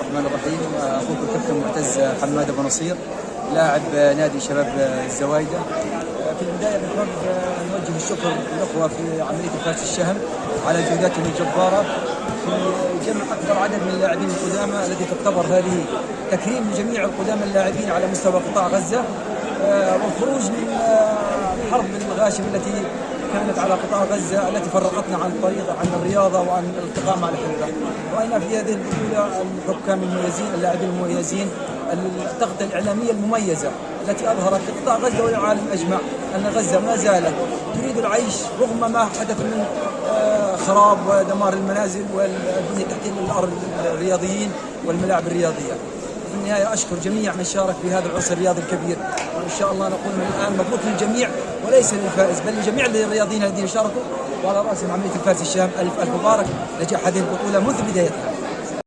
الرحمن الرحيم. أخوكم الكابتن معتز حماد أبو نصير لاعب نادي شباب الزوايدة. في البداية بنحب نوجه الشكر للأخوة في عملية فاس الشهم على جهوداتهم الجبارة في جمع أكبر عدد من اللاعبين القدامى، التي تعتبر هذه تكريم لجميع القدامى اللاعبين على مستوى قطاع غزة، والخروج من الحرب الغاشمة التي كانت على قطاع غزة التي فرقتنا عن الطريق عن الرياضة وعن الالتقاء مع الأحبة. رأينا في هذه البطولة الحكام المميزين، اللاعبين المميزين، التغطية الإعلامية المميزة التي أظهرت لقطاع غزة والعالم أجمع أن غزة ما زالت تريد العيش رغم ما حدث من خراب ودمار المنازل والبنية التحتية للأرض الرياضيين والملاعب الرياضية. في النهاية أشكر جميع من شارك في هذا العرس الرياضي الكبير، وإن شاء الله نقول من الآن مبروك للجميع وليس للفائز بل لجميع الرياضيين الذين شاركوا، وعلى رأسهم عملية الفاس الشام. ألف ألف مبارك، نجاح هذه البطولة منذ بدايتها.